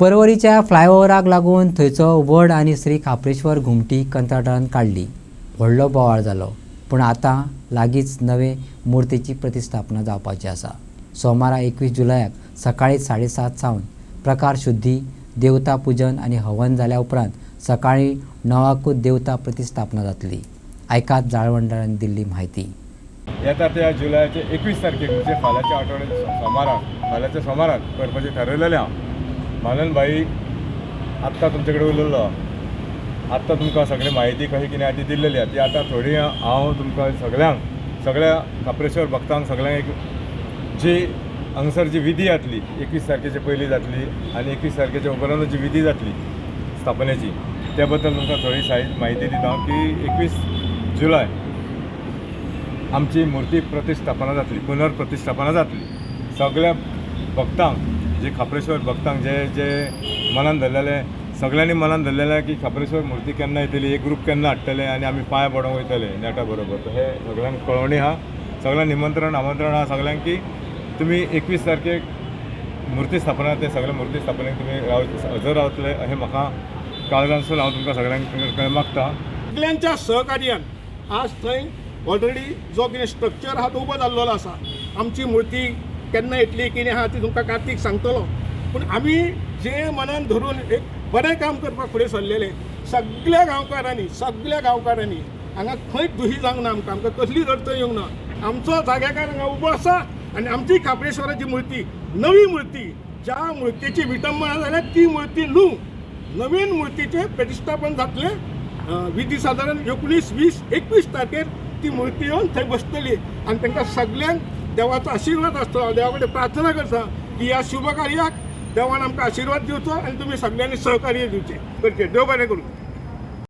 परवरीच्या फ्लायओव्हराक लागून थंयचो वड आनी श्री खापरेश्वर घुमटी कंत्राटान काडली. व्हडलो बोवाळ जालो. पूण आतां लागींच नवे मुर्तीची प्रतिस्थापना जावपाची आसा. सोमारा 21 जुलयाक सकाळीं 7:30 सावन प्रकार शुद्धी, देवता पुजन आनी हवन जाल्या उपरांत सकाळीं 9 देवता प्रतिस्थापना जातली. आयकात जाळवणदारांनी दिल्ली म्हायती. येता त्या जुलयाचे 21 तारखेक म्हणजे फाल्यांच्या आठवड्याच्या सोमाराक करपाचें ठरयलेलें हांव. मालन भाई आत्तां तुमचे कडेन उलयल्लो. आत्तां तुमकां सगळी म्हायती कशी कितें आहा ती दिल्लेली आहा. ती आतां थोडी हांव तुमकां सगळ्या खापरेश्वर भक्तांक सगळ्यांक एक जी हांगसर जी विधी जातली 21 तारखेच्या पयलीं जातली आनी 21 तारखेच्या उपरांत जी विधी जातली स्थापनेची, त्या बद्दल तुमकां थोडी म्हायती दिता की 21 जुलय आमची मुर्ती प्रतिस्थापना जातली, पुनर्प्रतिस्थापना जातली. सगळ्या भक्तांक, जे खापरेश्वर भक्तांक जे मनान धरलेले, सगळ्यांनी मनान धरलेलें की खापरेश्वर मुर्ती केन्ना येतली, एक ग्रूप केन्ना हाडटले आनी आमी पांय पडोवंक वयतले नेटा बरोबर. हे सगळ्यांक कळोवणी आहा, सगळ्यांक निमंत्रण आमंत्रण आहा सगळ्यांक की तुमी 21 तारखेक मुर्ती स्थापना ते सगळे मुर्ती स्थापनेक तुमी हजर रावतले अशें म्हाका काळजांसून हांव तुमकां सगळ्यांक मागता. सगळ्यांच्या सहकार्यान आज थंय ऑलरेडी जो कितें स्ट्रक्चर आहा तो उबो जाल्लो आसा. आमची मुर्ती केन्ना येतली कितें आहा ती तुमकां कार्तिक सांगतलो. पूण आमी जे मनान धरून एक बरें काम करपाक फुडें सरलेले सगळ्या गांवकारांनी हांगा खंयच दुही जावंक ना. आमकां कसलीच अडचण येवंक ना. आमचो जाग्याकार हांगा उबो आसा आनी आमची खापरेश्वराची मुर्ती, नवी मुर्ती, ज्या मुर्तीची विटंबना जाल्या ती मुर्ती नवीन मुर्तीचे प्रतिष्ठापन जातलें. विधी सादारण 19, 20, 21 तारखेर ती मुर्ती येवन थंय बसतली आनी तांकां सगळ्यांक देवाचो आशिर्वाद आसतलो. देवा कडेन प्रार्थना करता की ह्या शुभ कार्याक देवान आमकां आशिर्वाद दिवचो आनी तुमी सगळ्यांनी सहकार्य दिवचें. देव बरें करूं.